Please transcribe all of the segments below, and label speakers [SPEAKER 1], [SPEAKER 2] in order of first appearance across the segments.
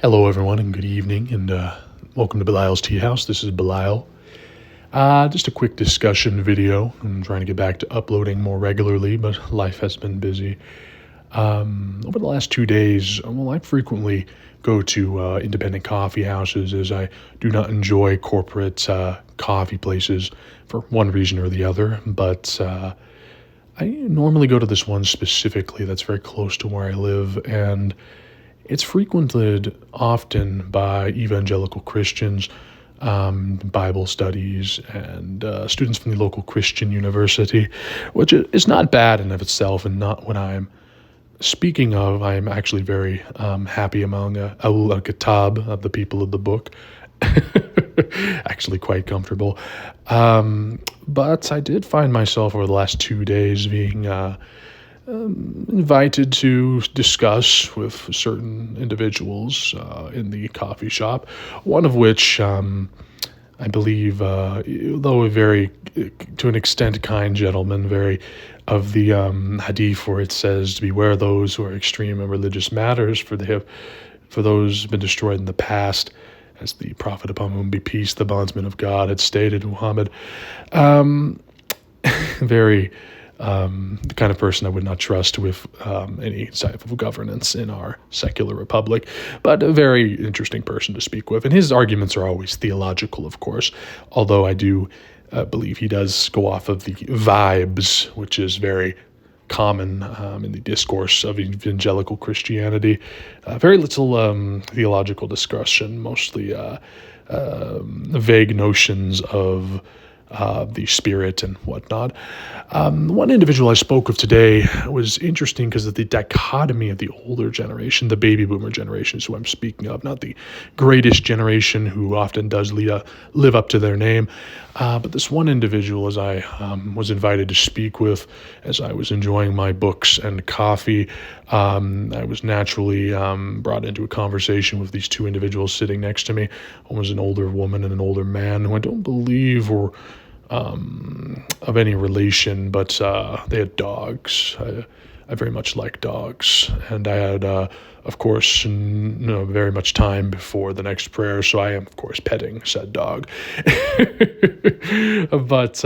[SPEAKER 1] Hello, everyone, and good evening, and welcome to Belial's Tea House. This is Belial. Just a quick discussion video. I'm trying to get back to uploading more regularly, but life has been busy. Over the last 2 days, I frequently go to independent coffee houses as I do not enjoy corporate coffee places for one reason or the other, but I normally go to this one specifically that's very close to where I live, and it's frequented often by evangelical Christians, Bible studies, and students from the local Christian university, which is not bad in of itself, and not what I'm speaking of. I am actually very happy among Ahlul al-Kitab, of the people of the book. Actually quite comfortable. But I did find myself over the last 2 days being invited to discuss with certain individuals in the coffee shop, one of which I believe, though a very, to an extent, kind gentleman, very of the hadith where it says to beware those who are extreme in religious matters, for those who have been destroyed in the past, as the Prophet upon whom be peace, the bondsman of God, had stated, Muhammad. Very the kind of person I would not trust with any type of governance in our secular republic, but a very interesting person to speak with. And his arguments are always theological, of course, although I do believe he does go off of the vibes, which is very common in the discourse of evangelical Christianity. Very little theological discussion, mostly vague notions of the spirit and whatnot. One individual I spoke of today was interesting because of the dichotomy of the older generation, the baby boomer generation is who I'm speaking of, not the greatest generation who often does live up to their name. But this one individual, as I was invited to speak with, as I was enjoying my books and coffee, I was naturally brought into a conversation with these two individuals sitting next to me. One was an older woman and an older man who I don't believe were of any relation, but they had dogs. I very much like dogs, and I had, of course, very much time before the next prayer, so I am, of course, petting said dog. But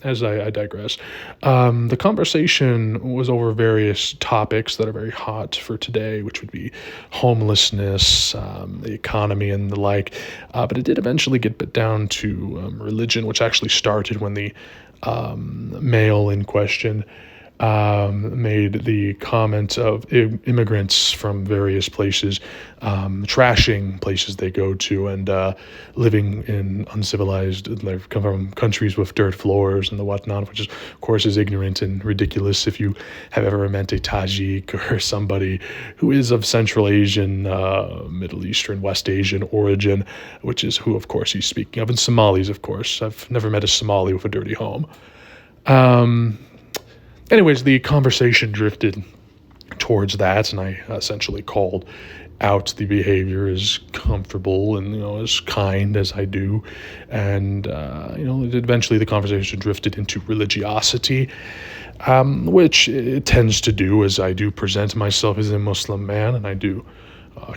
[SPEAKER 1] as I digress, the conversation was over various topics that are very hot for today, which would be homelessness, the economy, and the like. But it did eventually get down to religion, which actually started when the male in question made the comment of immigrants from various places trashing places they go to and living in uncivilized, they've come from countries with dirt floors and the whatnot, which is, of course, is ignorant and ridiculous if you have ever met a Tajik or somebody who is of Central Asian, Middle Eastern, West Asian origin, which is who, of course, he's speaking of. And Somalis, of course. I've never met a Somali with a dirty home. Anyways, the conversation drifted towards that, and I essentially called out the behavior as comfortable and, as kind as I do. And, eventually the conversation drifted into religiosity, which it tends to do, as I do present myself as a Muslim man, and I do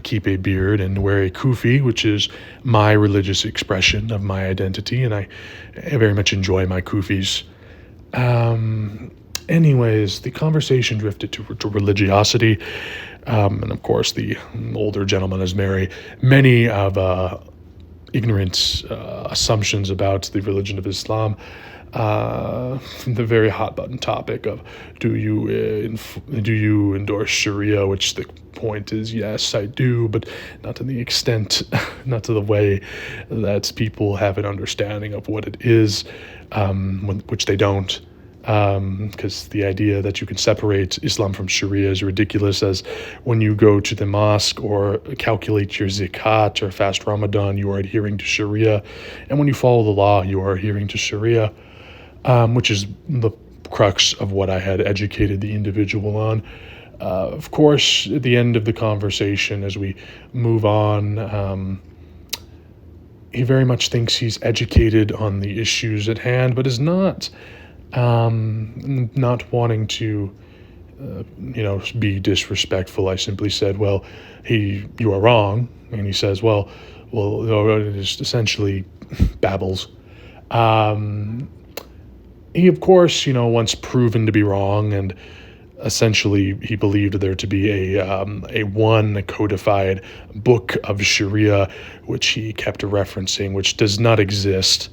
[SPEAKER 1] keep a beard and wear a kufi, which is my religious expression of my identity, and I very much enjoy my kufis. Anyways, the conversation drifted to religiosity, and of course the older gentleman has many of ignorant assumptions about the religion of Islam. The very hot button topic of do you endorse Sharia, which the point is yes, I do, but not to the extent, not to the way that people have an understanding of what it is, which they don't. Because the idea that you can separate Islam from Sharia is ridiculous, as when you go to the mosque or calculate your zakat or fast Ramadan, you are adhering to Sharia, and when you follow the law, you are adhering to Sharia, which is the crux of what I had educated the individual on. Of course, at the end of the conversation, as we move on, he very much thinks he's educated on the issues at hand, but is not wanting to, be disrespectful. I simply said, well, you are wrong. And he says, it just essentially babbles. Um, he, of course, once proven to be wrong, and essentially he believed there to be a one codified book of Sharia, which he kept referencing, which does not exist.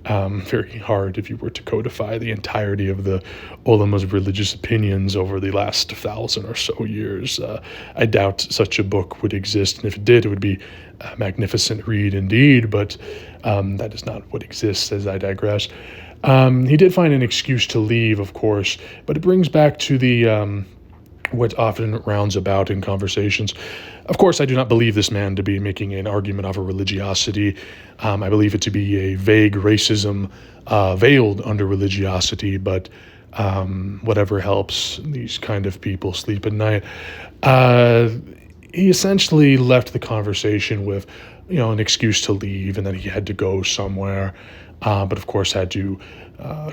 [SPEAKER 1] Very hard if you were to codify the entirety of the ulama's religious opinions over the last 1,000 or so years. I doubt such a book would exist, and if it did, it would be a magnificent read indeed, but that is not what exists, as I digress. He did find an excuse to leave, of course, but it brings back to the what often rounds about in conversations. Of course, I do not believe this man to be making an argument of a religiosity. I believe it to be a vague racism veiled under religiosity, but whatever helps these kind of people sleep at night. He essentially left the conversation with, an excuse to leave, and that he had to go somewhere. But of course, had to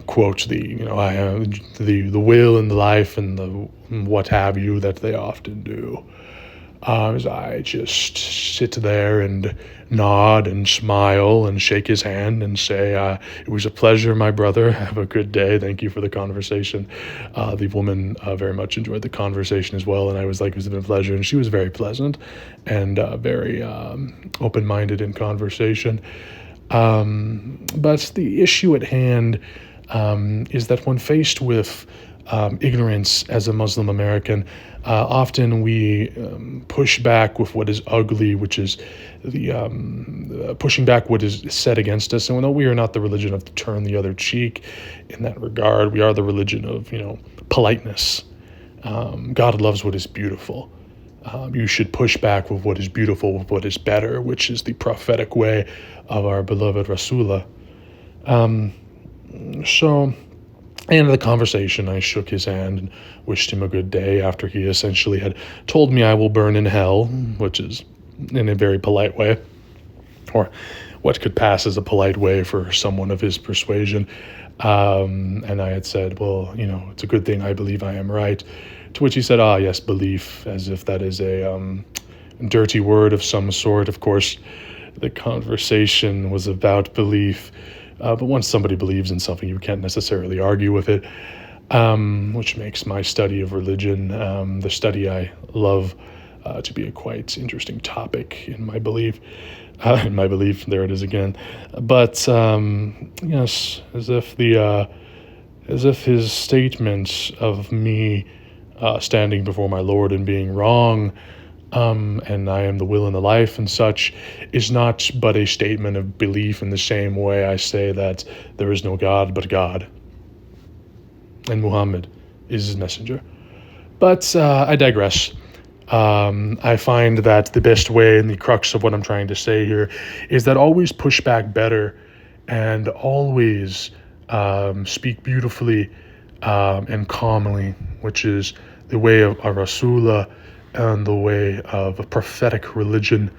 [SPEAKER 1] quote I am the will and the life and the what have you that they often do. As I just sit there and nod and smile and shake his hand and say, it was a pleasure, my brother. Have a good day. Thank you for the conversation. The woman very much enjoyed the conversation as well. And I was like, it was a pleasure. And she was very pleasant and very open-minded in conversation. But the issue at hand is that when faced with ignorance as a Muslim American, often we push back with what is ugly, which is the pushing back what is said against us. And although we are not the religion of turn the other cheek in that regard, we are the religion of politeness. God loves what is beautiful. You should push back with what is beautiful, with what is better, which is the prophetic way of our beloved Rasulullah. So, end of the conversation, I shook his hand and wished him a good day after he essentially had told me I will burn in hell, which is in a very polite way, or what could pass as a polite way for someone of his persuasion. And I had said, well, it's a good thing I believe I am right. To which he said, yes, belief, as if that is a dirty word of some sort. Of course, the conversation was about belief. But once somebody believes in something, you can't necessarily argue with it, which makes my study of religion, the study I love, to be a quite interesting topic in my belief. There it is again. But yes, as if his statement of me standing before my Lord and being wrong, and I am the will and the life and such, is not but a statement of belief in the same way I say that there is no God but God, and Muhammad is his messenger. But I digress. I find that the best way and the crux of what I'm trying to say here is that always push back better and always speak beautifully and calmly, which is the way of a Rasulullah and the way of a prophetic religion.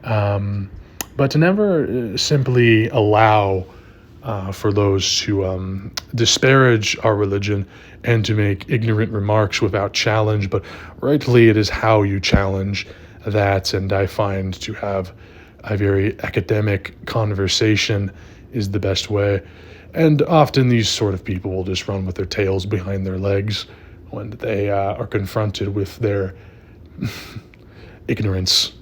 [SPEAKER 1] But to never simply allow for those to disparage our religion and to make ignorant remarks without challenge, but rightly it is how you challenge that, and I find to have a very academic conversation is the best way. And often these sort of people will just run with their tails behind their legs when they are confronted with their ignorance.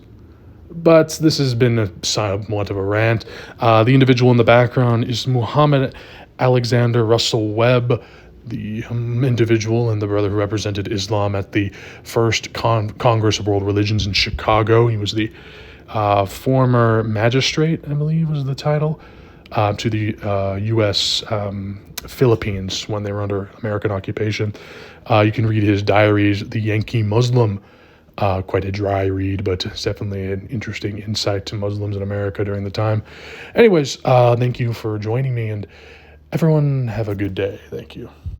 [SPEAKER 1] But this has been somewhat of a rant. The individual in the background is Muhammad Alexander Russell Webb, the individual and the brother who represented Islam at the first Congress of World Religions in Chicago. He was the former magistrate, I believe was the title, to the U.S. Philippines when they were under American occupation. You can read his diaries, The Yankee Muslim. Quite a dry read, but it's definitely an interesting insight to Muslims in America during the time. Anyways, thank you for joining me, and everyone have a good day. Thank you.